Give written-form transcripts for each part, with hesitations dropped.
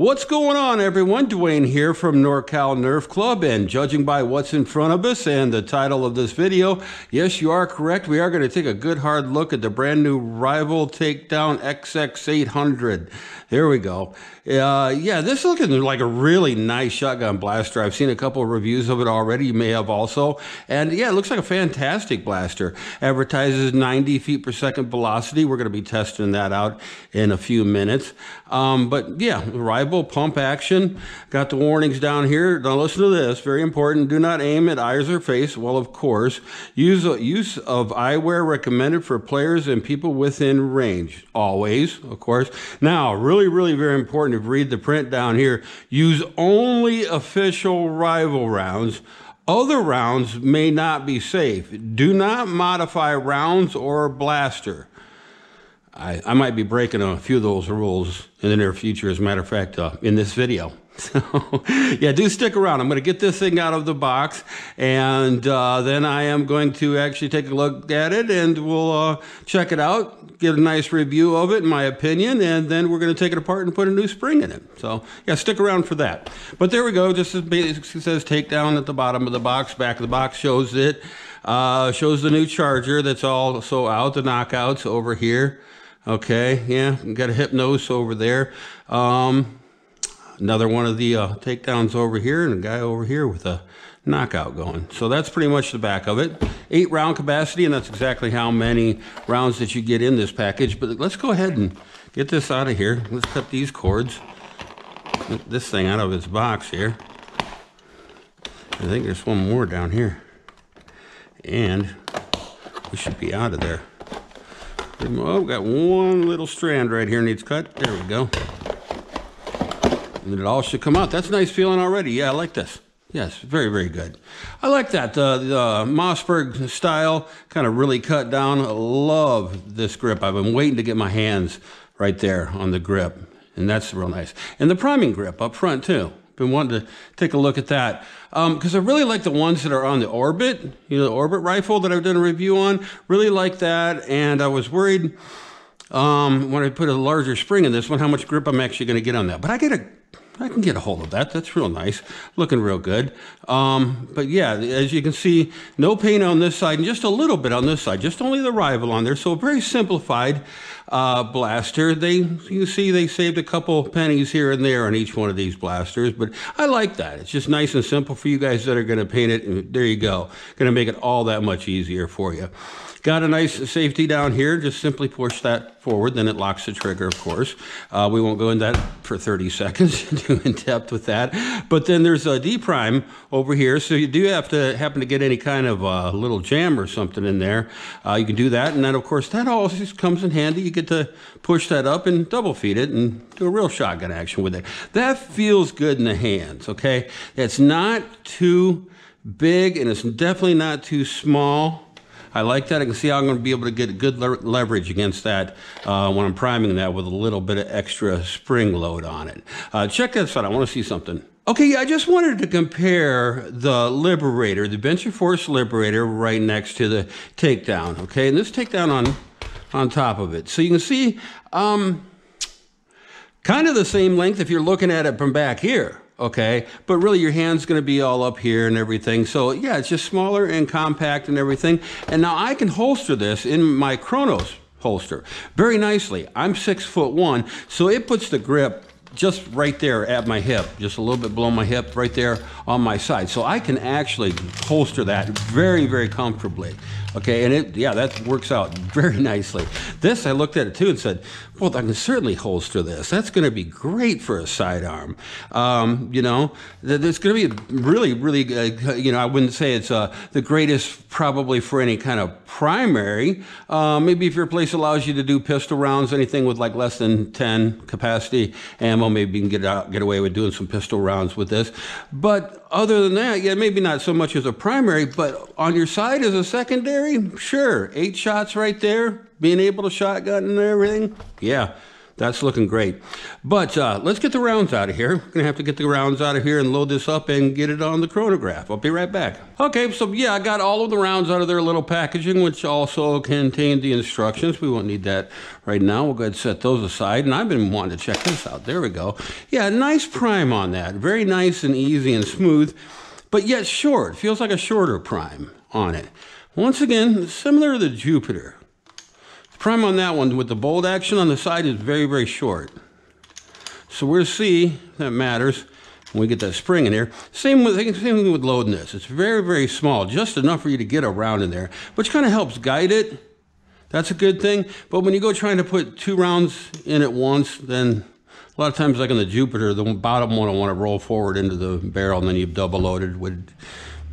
What's going on, everyone? Dwayne here from NorCal Nerf Club, and judging by what's in front of us and the title of this video, yes, you are correct. We are going to take a good hard look at the brand new Rival Takedown XX800. There we go. Yeah, this is looking like a really nice shotgun blaster. I've seen a couple of reviews of it already. You may have also. And yeah, it looks like a fantastic blaster. Advertises 90 feet per second velocity. We're going to be testing that out in a few minutes. But yeah, Rival pump action. Got the warnings down here. Now listen to this. Very important. Do not aim at eyes or face. Well, of course. Use of eyewear recommended for players and people within range. Always, of course. Now, really very important to read the print down here. Use only official Rival rounds. Other rounds may not be safe. Do not modify rounds or blaster. I might be breaking a few of those rules in the near future, as a matter of fact, in this video. So, yeah, do stick around. I'm going to get this thing out of the box, and then I am going to actually take a look at it, and we'll check it out, get a nice review of it, in my opinion, and then we're going to take it apart and put a new spring in it. So, yeah, stick around for that. But there we go. Just as basic, it says takedown at the bottom of the box. Back of the box shows it. Shows the new charger that's also out, the knockouts over here. Okay, yeah, got a Hypnos over there. Another one of the takedowns over here, and a guy over here with a knockout going. So that's pretty much the back of it. 8 round capacity, and that's exactly how many rounds that you get in this package. But let's go ahead and get this out of here. Let's cut these cords. Get this thing out of its box here. I think there's one more down here. And we should be out of there. Oh, got one little strand right here needs cut. There we go. And it all should come out. That's a nice feeling already. Yeah, I like this. Yes, very good. I like that. The Mossberg style, kind of really cut down. I love this grip. I've been waiting to get my hands right there on the grip. And that's real nice. And the priming grip up front, too. Been wanting to take a look at that. Because I really like the ones that are on the Orbit. You know, the Orbit rifle that I've done a review on. Really like that. And I was worried when I put a larger spring in this one, how much grip I'm actually going to get on that. But I can get a hold of that. That's real nice. Looking real good. But yeah, as you can see, no paint on this side and just a little bit on this side. Just only the Rival on there. So a very simplified blaster. You see they saved a couple pennies here and there on each one of these blasters. But I like that. It's just nice and simple for you guys that are going to paint it. And there you go. Going to make it all that much easier for you. Got a nice safety down here. Just simply push that forward, then it locks the trigger, of course. We won't go into that for 30 seconds, too in depth with that. But then there's a D-prime over here, so you do have to happen to get any kind of little jam or something in there. You can do that, and then, of course, that all just comes in handy. You get to push that up and double feed it and do a real shotgun action with it. That feels good in the hands, okay? It's not too big, and it's definitely not too small. I like that. I can see how I'm going to be able to get good leverage against that when I'm priming that with a little bit of extra spring load on it. Check this out. I want to see something. Okay, I just wanted to compare the Liberator, the Venture Force Liberator, right next to the Takedown. Okay, and this Takedown on top of it. So you can see kind of the same length if you're looking at it from back here. Okay, but really your hand's going to be all up here and everything. So yeah, it's just smaller and compact and everything. And now I can holster this in my Chrono's holster very nicely. I'm 6'1", so it puts the grip just right there at my hip, just a little bit below my hip, right there on my side. So I can actually holster that very comfortably. Okay, and that works out very nicely. This, I looked at it too and said, well, I can certainly holster this. That's going to be great for a sidearm. You know, it's going to be really, you know, I wouldn't say it's the greatest probably for any kind of primary. Maybe if your place allows you to do pistol rounds, anything with like less than 10 capacity ammo, maybe you can get away with doing some pistol rounds with this. But other than that, yeah, maybe not so much as a primary, but on your side as a secondary, sure. 8 shots right there, being able to shotgun and everything. Yeah, That's looking great. But let's get the rounds out of here. We're going to have to get the rounds out of here and load this up and get it on the chronograph. I'll be right back. Okay, so yeah, I got all of the rounds out of their little packaging, which also contained the instructions. We won't need that right now. We'll go ahead and set those aside. And I've been wanting to check this out. There we go. Yeah, nice prime on that. Very nice and easy and smooth, but yet short. Feels like a shorter prime on it. Once again, similar to the Jupiter. Prime on that one with the bold action on the side is very, very short. So we'll see if that matters when we get that spring in here. Same thing with loading this. It's very, very small, just enough for you to get a round in there, which kind of helps guide it. That's a good thing. But when you go trying to put 2 rounds in at once, then a lot of times, like on the Jupiter, the bottom one I want to roll forward into the barrel, and then you've double loaded with.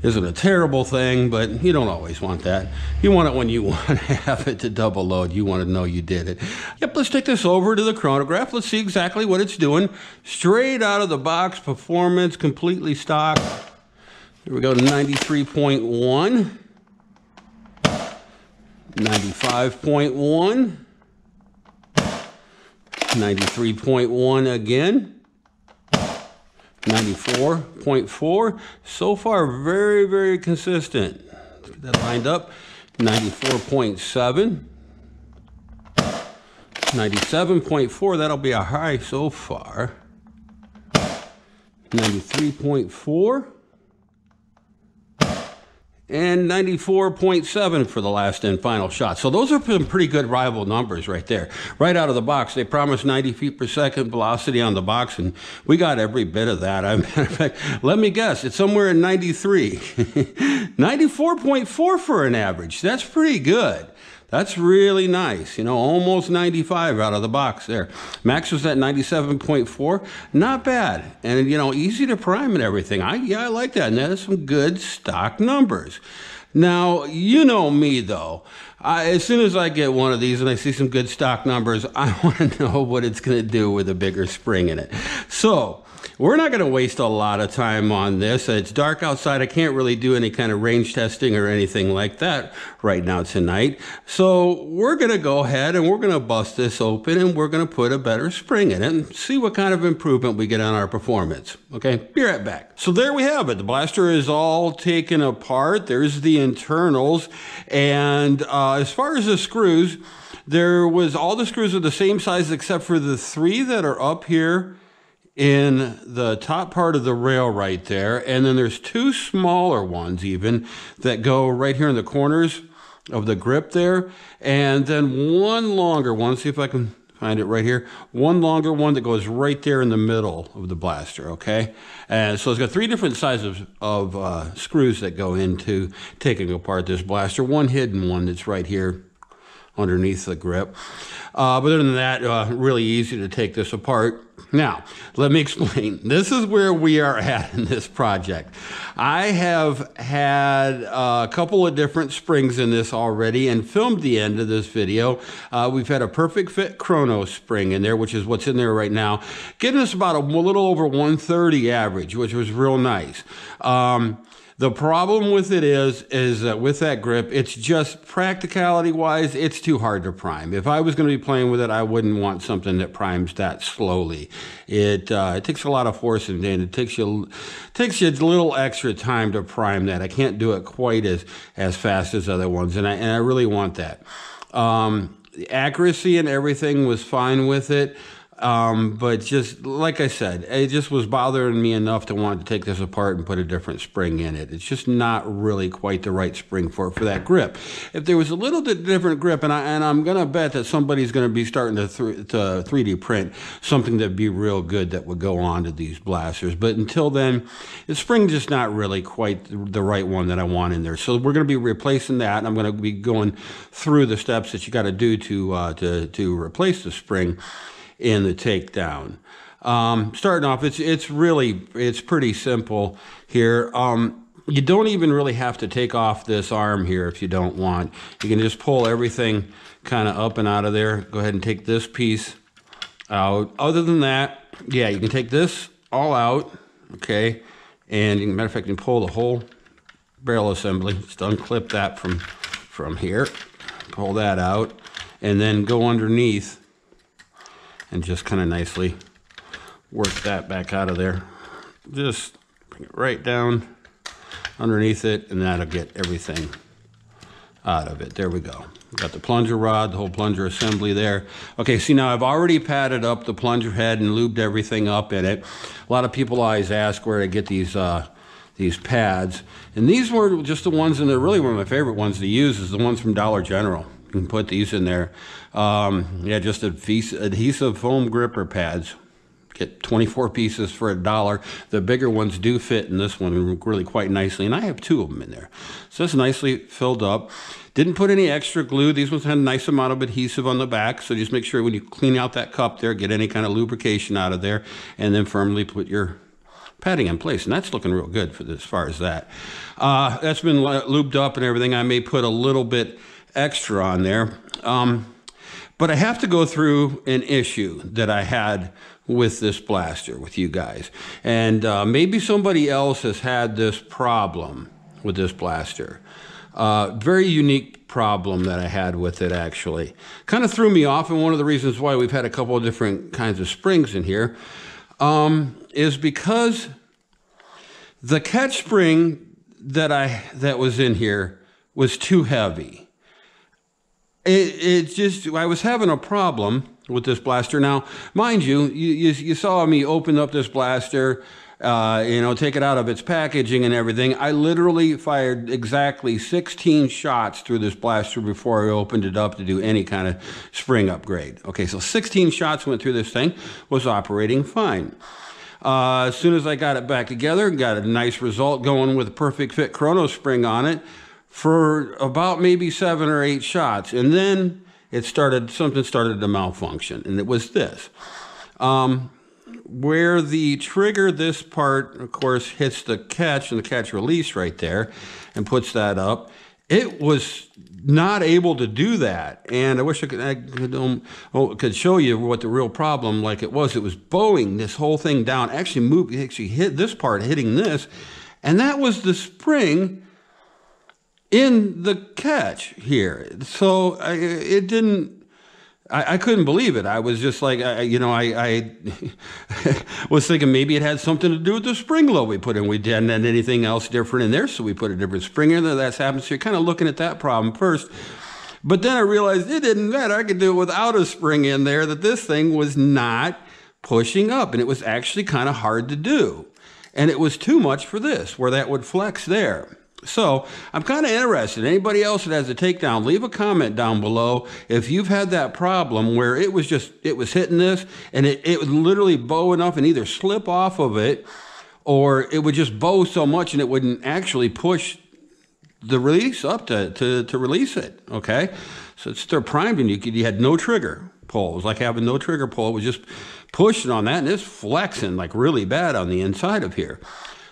Isn't a terrible thing, but you don't always want that. You want it when you want to have it to double load. You want to know you did it. Yep, let's take this over to the chronograph. Let's see exactly what it's doing. Straight out of the box, performance, completely stock. Here we go to 93.1. 95.1. 93.1 again. 94.4. So far, very, very consistent. Let's get that lined up. 94.7. 97.4. That'll be a high so far. 93.4. And 94.7 for the last and final shot. So those are some pretty good rival numbers right there. Right out of the box, they promised 90 feet per second velocity on the box, and we got every bit of that. As a matter of fact, let me guess, it's somewhere in 93. 94.4 for an average. That's pretty good. That's really nice, you know, almost 95 out of the box there. Max was at 97.4, not bad. And, you know, easy to prime and everything. I like that, and that is some good stock numbers. Now, you know me, though. As soon as I get one of these and I see some good stock numbers, I want to know what it's going to do with a bigger spring in it. So we're not going to waste a lot of time on this. It's dark outside. I can't really do any kind of range testing or anything like that right now tonight. So we're going to go ahead and we're going to bust this open and we're going to put a better spring in it and see what kind of improvement we get on our performance. Okay, be right back. So there we have it. The blaster is all taken apart. There's the internals. And as far as the screws, all the screws are the same size except for the 3 that are up here in the top part of the rail right there, and then there's 2 smaller ones even that go right here in the corners of the grip there, and then one longer one. See if I can find it right here. One longer one that goes right there in the middle of the blaster, okay? And so it's got 3 different sizes of screws that go into taking apart this blaster. One hidden one that's right here underneath the grip. But other than that, really easy to take this apart. Now, let me explain. This is where we are at in this project. I have had a couple of different springs in this already and filmed the end of this video. We've had a perfect fit Chrono spring in there, which is what's in there right now, getting us about a little over 130 average, which was real nice. The problem with it is that with that grip, it's just practicality-wise, it's too hard to prime. If I was going to be playing with it, I wouldn't want something that primes that slowly. It takes a lot of force and it takes you a little extra time to prime that. I can't do it quite as fast as other ones, and I really want that. The accuracy and everything was fine with it. But just like I said, it just was bothering me enough to want to take this apart and put a different spring in it. It's just not really quite the right spring for that grip. If there was a little bit different grip, and I'm going to bet that somebody's going to be starting to 3D print something that'd be real good that would go on to these blasters. But until then, the spring's just not really quite the right one that I want in there. So we're going to be replacing that, and I'm going to be going through the steps that you got to do to replace the spring in the takedown. Starting off, it's pretty simple here. You don't even really have to take off this arm here if you don't want. You can just pull everything kind of up and out of there. Go ahead and take this piece out. Other than that, yeah, you can take this all out, okay? And matter of fact, you can pull the whole barrel assembly. Just unclip that from here. Pull that out, and then go underneath and just kind of nicely work that back out of there. Just bring it right down underneath it, and that'll get everything out of it. There we go. Got the plunger rod, the whole plunger assembly there. Okay, see now I've already padded up the plunger head and lubed everything up in it. A lot of people always ask where to get these pads, and these were just the ones, and they're really one of my favorite ones to use is the ones from Dollar General. You can put these in there. Yeah, just adhesive foam gripper pads. Get 24 pieces for $1. The bigger ones do fit in this one really quite nicely, and I have 2 of them in there. So it's nicely filled up. Didn't put any extra glue. These ones had a nice amount of adhesive on the back, so just make sure when you clean out that cup there, get any kind of lubrication out of there, and then firmly put your padding in place. And that's looking real good for this, as far as that. That's been lubed up and everything. I may put a little bit extra on there. But I have to go through an issue that I had with this blaster with you guys. And maybe somebody else has had this problem with this blaster. Very unique problem that I had with it, actually. Kind of threw me off, and one of the reasons why we've had a couple of different kinds of springs in here is because the catch spring that was in here was too heavy. I was having a problem with this blaster. Now, mind you, you saw me open up this blaster, take it out of its packaging and everything. I literally fired exactly 16 shots through this blaster before I opened it up to do any kind of spring upgrade. Okay, so 16 shots went through this thing, was operating fine. As soon as I got it back together, got a nice result going with a perfect fit Chrono spring on it for about maybe 7 or 8 shots. And then something started to malfunction, and it was this. Where the trigger, this part, of course, hits the catch and the catch release right there and puts that up, it was not able to do that. And I wish I could show you what the real problem like it was. It was bowing this whole thing down, actually hit this part, hitting this, and that was the spring in the catch here. So I couldn't believe it. I was just like, I was thinking maybe it had something to do with the spring load we put in. We didn't have anything else different in there, so we put a different spring in there. That's happened. So you're kind of looking at that problem first. But then I realized it didn't matter. I could do it without a spring in there, that this thing was not pushing up, and it was actually kind of hard to do. And it was too much for this, where that would flex there. So I'm kind of interested. Anybody else that has a takedown, leave a comment down below if you've had that problem where it was hitting this and it would literally bow enough and either slip off of it, or it would just bow so much and it wouldn't actually push the release up to release it. Okay, so it's still primed and you had no trigger pull. It was like having no trigger pull. It was just pushing on that, and it's flexing like really bad on the inside of here.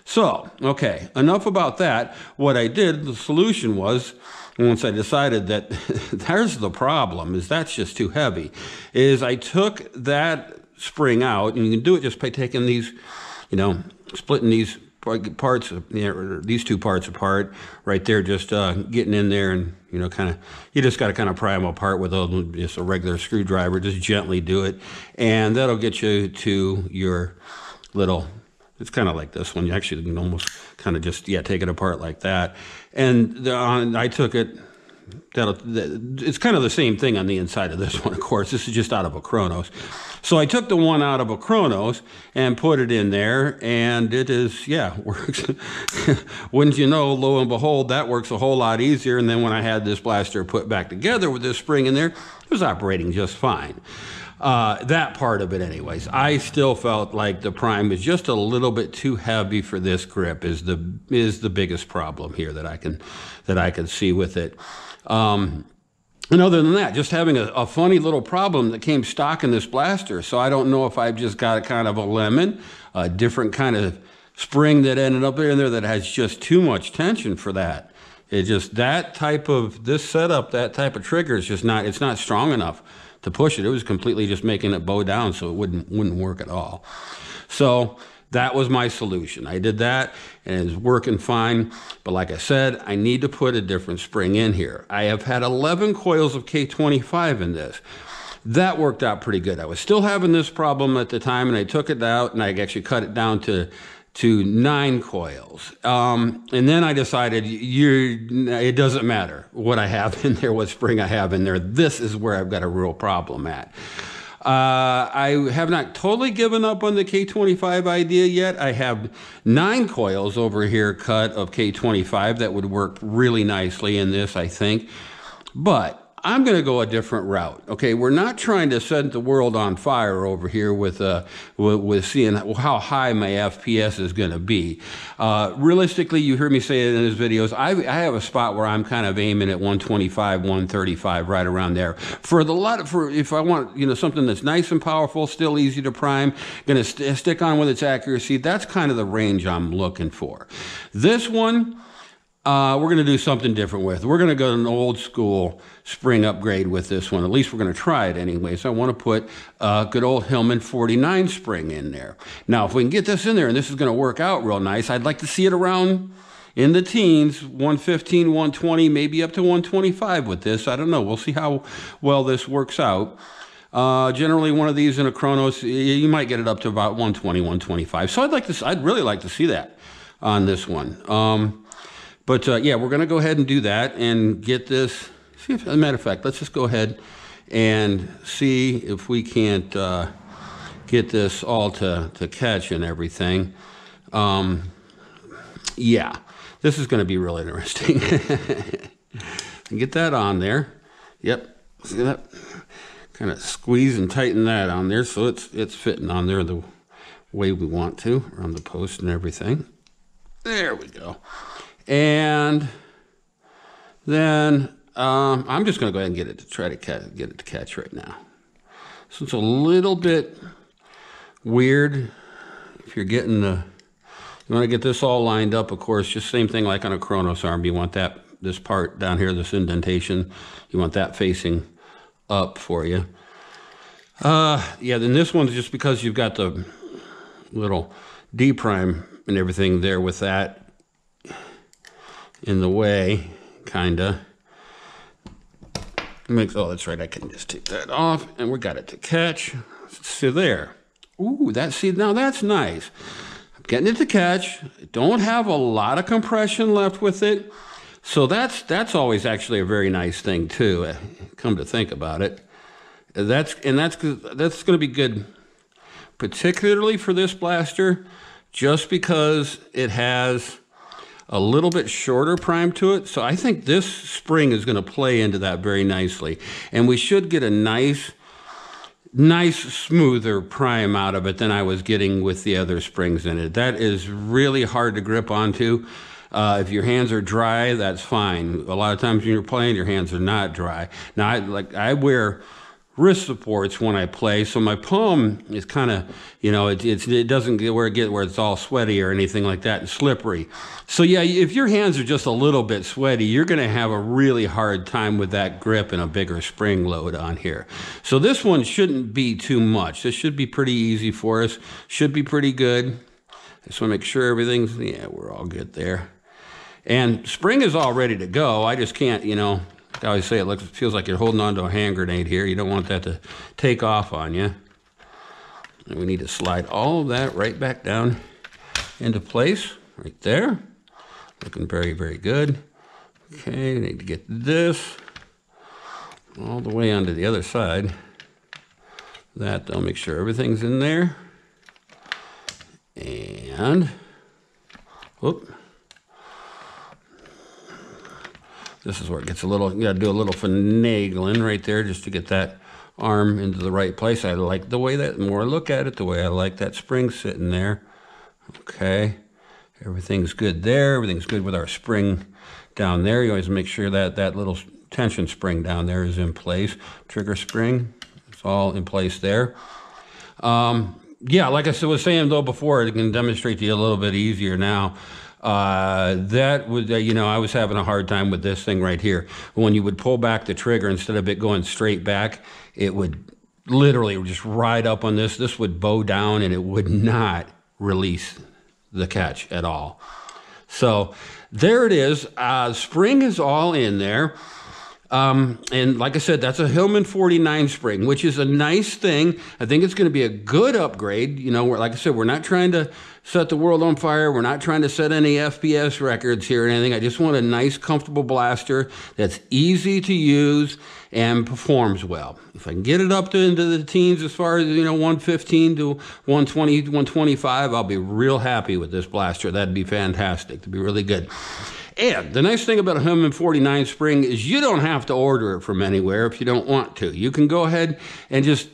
So, okay, enough about that. What I did, the solution was, once I decided that there's the problem, is that's just too heavy, is I took that spring out, and you can do it just by taking these, splitting these parts, these 2 parts apart right there, just getting in there and, you just got to kind of pry them apart with just a regular screwdriver, just gently do it, and that'll get you to your little... It's kind of like this one. You actually can almost kind of just, take it apart like that. And I took it, it's kind of the same thing on the inside of this one, of course. This is just out of a Chronos. So I took the one out of a Chronos and put it in there, and it is, works. Wouldn't you know, lo and behold, that works a whole lot easier. And then when I had this blaster put back together with this spring in there, it was operating just fine. That part of it anyways. I still felt like the prime is just a little bit too heavy for this grip is the biggest problem here that I can see with it. And other than that, just having a funny little problem that came stock in this blaster. So I don't know if I've just got a kind of a lemon, a different kind of spring that ended up in there that has just too much tension for that. It just, this setup, that type of trigger is just not, it's not strong enough to push it. It was completely just making it bow down, so it wouldn't work at all. So that was my solution. I did that, and it's working fine. But like I said, I need to put a different spring in here. I have had 11 coils of K25 in this. that worked out pretty good. I was still having this problem at the time, and I took it out, and I actually cut it down to 9 coils. And then I decided it doesn't matter what I have in there, what spring I have in there. This is where I've got a real problem at. I have not totally given up on the K25 idea yet. I have 9 coils over here cut of K25 that would work really nicely in this, I think. But I'm going to go a different route. Okay, we're not trying to set the world on fire over here with seeing how high my FPS is going to be. Realistically, you heard me say it in his videos. I have a spot where I'm kind of aiming at 125, 135, right around there. For if I want something that's nice and powerful, still easy to prime, going to stick on with its accuracy. That's kind of the range I'm looking for. This one, we're going to do something different with. We're going to go to an old school spring upgrade with this one. At least we're going to try it anyway. So I want to put a good old Hillman 49 spring in there. Now, if we can get this in there and this is going to work out real nice, I'd like to see it around in the teens, 115, 120, maybe up to 125 with this. I don't know. We'll see how well this works out. Generally, one of these in a Chronos, you might get it up to about 120, 125. So I'd really like to see that on this one. But yeah, we're going to go ahead and do that and get this. See if, as a matter of fact, let's just go ahead and see if we can't get this all to catch and everything. Yeah, this is going to be real interesting. Get that on there. Yep, see that? Kind of squeeze and tighten that on there so it's fitting on there the way we want to, around the post and everything. There we go. And then I'm just going to go ahead and get it to try to get it to catch right now. So it's a little bit weird if you're getting you want to get this all lined up, of course, just same thing like on a Chronos arm. You want this part down here, this indentation, you want that facing up for you. Yeah, then this one's just because you've got the little D prime and everything there with that in the way, kinda. Oh, that's right, I can just take that off, and we got it to catch. So there. Ooh, now that's nice. I'm getting it to catch. Don't have a lot of compression left with it. So that's always actually a very nice thing too, come to think about it. That's gonna be good, particularly for this blaster, just because it has a little bit shorter prime to it. So I think this spring is going to play into that very nicely. And we should get a nice smoother prime out of it than I was getting with the other springs in it. That is really hard to grip onto. If your hands are dry, that's fine. A lot of times when you're playing, your hands are not dry. Now, I wear wrist supports when I play, so my palm is kind of, it doesn't get where it's all sweaty or anything like that and slippery. So yeah, if your hands are just a little bit sweaty, you're going to have a really hard time with that grip and a bigger spring load on here. So this one shouldn't be too much. This should be pretty easy for us. Should be pretty good. I just want to make sure everything's, yeah, we're all good there. And spring is all ready to go. I just can't, I always say it feels like you're holding on to a hand grenade here. You don't want that to take off on you. And we need to slide all of that right back down into place, right there. Looking very, very good. Okay, we need to get this all the way onto the other side. I'll make sure everything's in there. And, whoop. This is where it gets you got to do a little finagling right there just to get that arm into the right place. I like the way the more I look at it, the way I like that spring sitting there. Okay, everything's good there. Everything's good with our spring down there. You always make sure that little tension spring down there is in place. Trigger spring, it's all in place there. Yeah, like I was saying though before, it can demonstrate to you a little bit easier now. I was having a hard time with this thing right here. When you would pull back the trigger, instead of it going straight back, it would literally just ride up on this. This would bow down and it would not release the catch at all. So there it is. Spring is all in there. And like I said, that's a Hillman 49 spring, which is a nice thing. I think it's going to be a good upgrade. You know, like I said, we're not trying to set the world on fire. We're not trying to set any FPS records here or anything. I just want a nice, comfortable blaster that's easy to use and performs well. If I can get it up into the teens as far as, you know, 115 to 120, 125, I'll be real happy with this blaster. That'd be fantastic. It'd be really good. And the nice thing about a Hillman 49 spring is you don't have to order it from anywhere if you don't want to. You can go ahead and just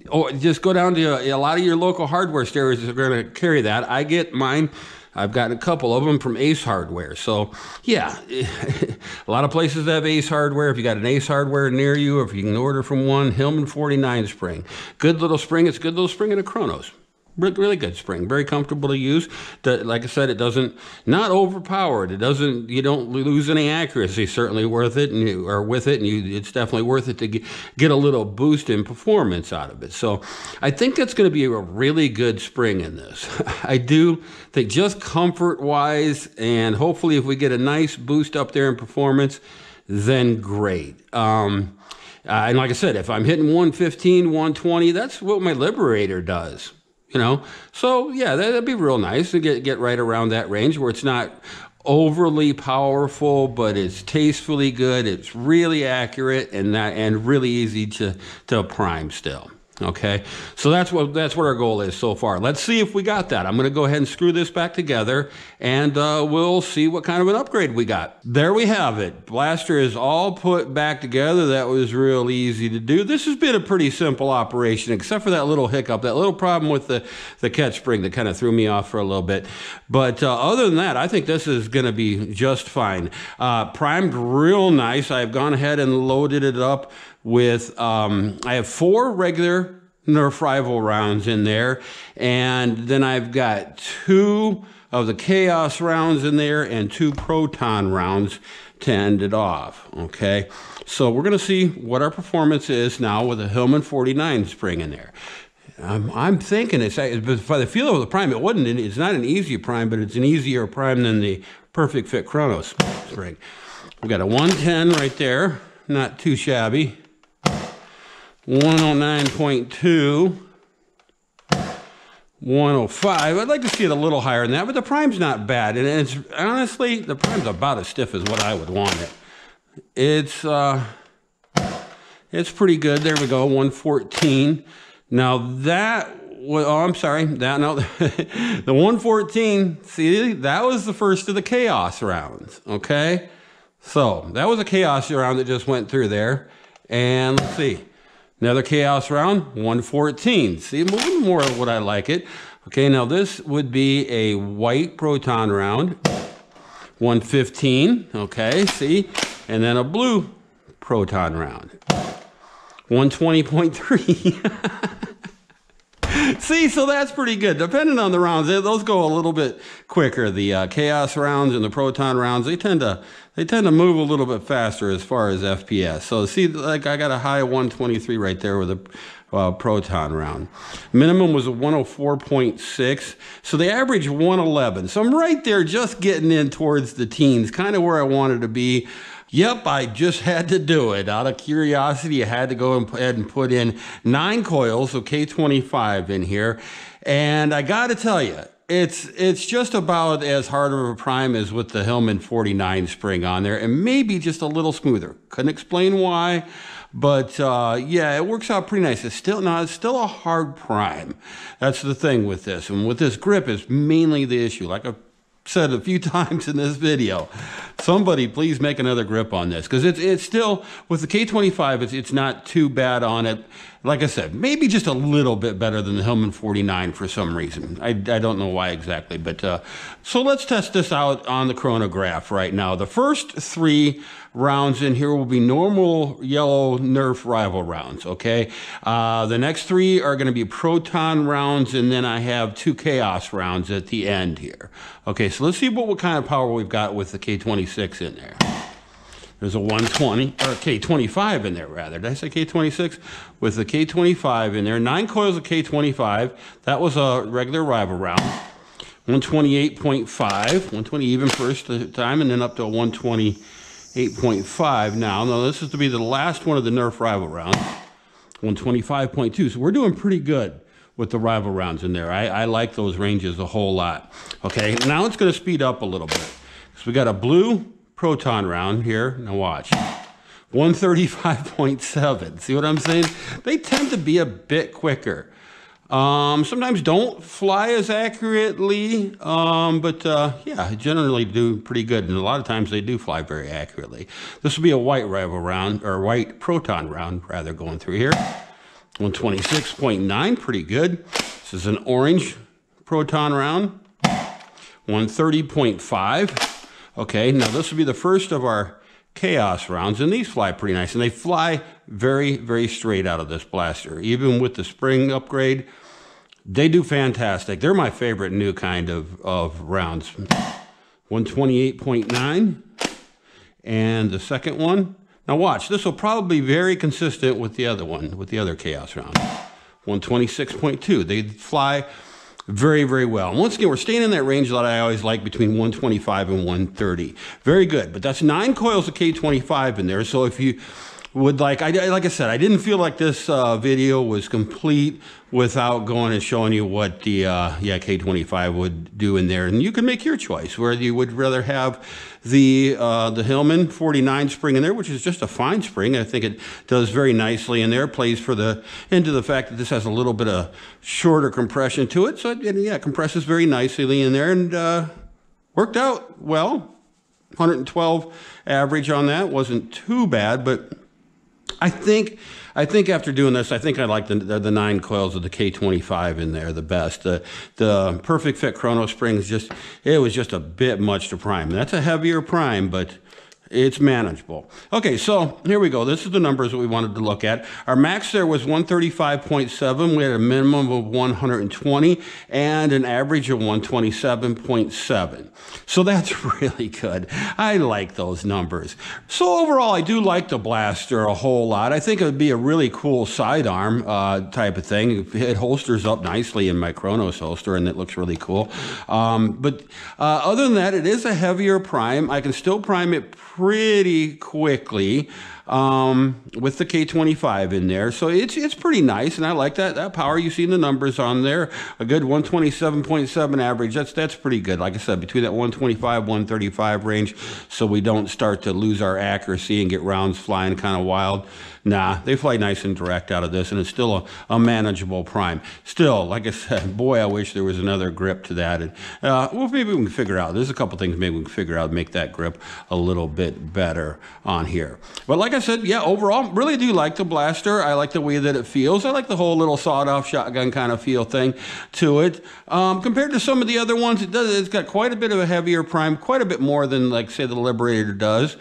go down to a lot of your local hardware stores that are going to carry that. I get mine. I've gotten a couple of them from Ace Hardware. So, yeah, a lot of places have Ace Hardware. If you got an Ace Hardware near you, or if you can order from one, Hillman 49 spring. Good little spring. It's a good little spring in a Chronos. Really good spring, very comfortable to use. Like I said, it doesn't, not overpowered. It doesn't, you don't lose any accuracy. Certainly worth it, and you are with it, and it's definitely worth it to get a little boost in performance out of it. So I think that's going to be a really good spring in this. I do think just comfort-wise, and hopefully if we get a nice boost up there in performance, then great. And like I said, if I'm hitting 115, 120, that's what my Liberator does. You know, so yeah, that'd be real nice to get right around that range where it's not overly powerful, but it's tastefully good. It's really accurate and really easy to prime still. Okay, so that's what our goal is so far. Let's see if we got that. I'm going to go ahead and screw this back together, and we'll see what kind of an upgrade we got. There we have it. Blaster is all put back together. That was real easy to do. This has been a pretty simple operation, except for that little hiccup, that little problem with the catch spring that kind of threw me off for a little bit. But other than that, I think this is going to be just fine. Primed real nice. I've gone ahead and loaded it up with, I have 4 regular Nerf Rival rounds in there, and then I've got 2 of the Chaos rounds in there and 2 Proton rounds to end it off, okay? So we're going to see what our performance is now with a Hillman 49 spring in there. I'm thinking it's by the feel of the prime, it's not an easy prime, but it's an easier prime than the Perfect Fit Chronos spring. We've got a 110 right there, not too shabby. 109.2, 105. I'd like to see it a little higher than that, but the prime's not bad. And it's honestly, the prime's about as stiff as what I would want it. It's pretty good. There we go, 114. Now that was, oh, I'm sorry, the 114, see, that was the first of the Chaos rounds, okay? So that was a Chaos round that just went through there. And let's see. Another Chaos round, 114. See, a little more of what I like it. Okay, now this would be a white Proton round, 115. Okay, see? And then a blue Proton round, 120.3. See, so that's pretty good. Depending on the rounds, those go a little bit quicker. The Chaos rounds and the Proton rounds, they tend to move a little bit faster as far as FPS. So see, like I got a high 123 right there with a Proton round. Minimum was a 104.6. So they average 111. So I'm right there just getting in towards the teens, kind of where I wanted to be. Yep, I just had to do it. Out of curiosity, I had to go ahead and put in 9 coils of K25 in here. And I got to tell you, it's just about as hard of a prime as with the Hillman 49 spring on there, and maybe just a little smoother. Couldn't explain why, but yeah, it works out pretty nice. It's still a hard prime. That's the thing with this, and with this grip is mainly the issue. Like I've said a few times in this video, somebody please make another grip on this, because it's still, with the K25, it's not too bad on it. Like I said, maybe just a little bit better than the Hillman 49 for some reason. I don't know why exactly, but so let's test this out on the chronograph right now. The first 3 rounds in here will be normal yellow Nerf Rival rounds, okay? The next 3 are going to be Proton rounds, and then I have 2 Chaos rounds at the end here. Okay, so let's see what kind of power we've got with the K26 in there. There's a 120, or K25 in there, rather. Did I say K26? With the K25 in there. 9 coils of K25. That was a regular Rival round. 128.5. 120 even first time, and then up to 128. 128.5 now. Now this is to be the last one of the Nerf Rival rounds. 125.2. So we're doing pretty good with the Rival rounds in there. I like those ranges a whole lot. Okay, now it's going to speed up a little bit. So we got a blue proton round here. Now watch. 135.7. See what I'm saying? They tend to be a bit quicker. Sometimes don't fly as accurately, but yeah, generally do pretty good. And a lot of times they do fly very accurately. This will be a white Rival round, or white proton round, rather, going through here. 126.9, pretty good. This is an orange proton round. 130.5. Okay, now this will be the first of our chaos rounds, and these fly pretty nice, and they fly very, very straight out of this blaster. Even with the spring upgrade, they do fantastic. They're my favorite new kind of rounds. 128.9, and the second one. Now watch, this will probably be very consistent with the other one, with the other chaos round. 126.2. They fly very, very well. And once again, we're staying in that range that I always like, between 125 and 130. Very good, but that's 9 coils of K25 in there. So if you would like I said, I didn't feel like this video was complete without going and showing you what the K25 would do in there. And you can make your choice, whether you would rather have the Hillman 49 spring in there, which is just a fine spring. I think it does very nicely in there. Plays into the fact that this has a little bit of shorter compression to it. So it compresses very nicely in there, and worked out well. 112 average on that. Wasn't too bad, but I think after doing this, I think I like the 9 coils of the K25 in there the best. The Perfect Fit Chrono springs, it was just a bit much to prime. That's a heavier prime, but it's manageable. Okay, so here we go. This is the numbers that we wanted to look at. Our max there was 135.7. We had a minimum of 120 and an average of 127.7. So that's really good. I like those numbers. So overall, I do like the blaster a whole lot. I think it would be a really cool sidearm type of thing. It holsters up nicely in my Chronos holster, and it looks really cool. But other than that, it is a heavier prime. I can still prime it pretty quickly with the K25 in there. So it's pretty nice, and I like that power. You see the numbers on there. A good 127.7 average. That's pretty good. Like I said, between that 125, 135 range, so we don't start to lose our accuracy and get rounds flying kind of wild. Nah, they fly nice and direct out of this, and it's still a manageable prime. Still, like I said, boy, I wish there was another grip to that. And well, maybe we can figure out. There's a couple things maybe we can figure out to make that grip a little bit better on here. But like I said, yeah, overall, really do like the blaster. I like the way that it feels. I like the whole little sawed-off shotgun kind of feel thing to it. Compared to some of the other ones, it's got quite a bit of a heavier prime, quite a bit more than, like, say, the Liberator does.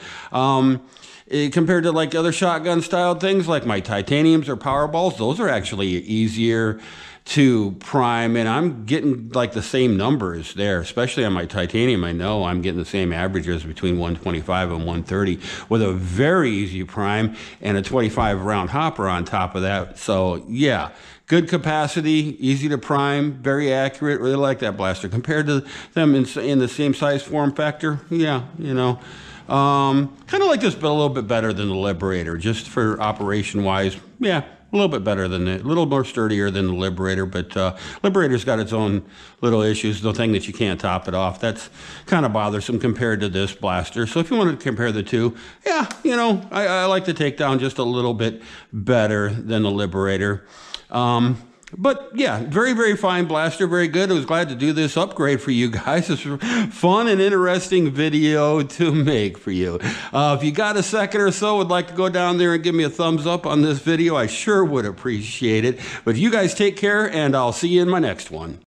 Compared to like other shotgun style things like my titaniums or Powerballs, those are actually easier to prime, and I'm getting like the same numbers there, especially on my titanium. I know I'm getting the same averages between 125 and 130 with a very easy prime and a 25 round hopper on top of that. So yeah, good capacity, easy to prime, very accurate. Really like that blaster compared to them in the same size form factor. Yeah, you know. Kind of like this, but a little bit better than the Liberator, just for operation wise. Yeah, a little bit better than it, a little more sturdier than the Liberator, but Liberator's got its own little issues. The thing that you can't top it off, that's kind of bothersome compared to this blaster. So if you want to compare the two, yeah, you know, I like the Takedown just a little bit better than the Liberator. But yeah, very, very fine blaster, very good. I was glad to do this upgrade for you guys. It's a fun and interesting video to make for you. If you got a second or so, would like to go down there and give me a thumbs up on this video, I sure would appreciate it. But you guys take care, and I'll see you in my next one.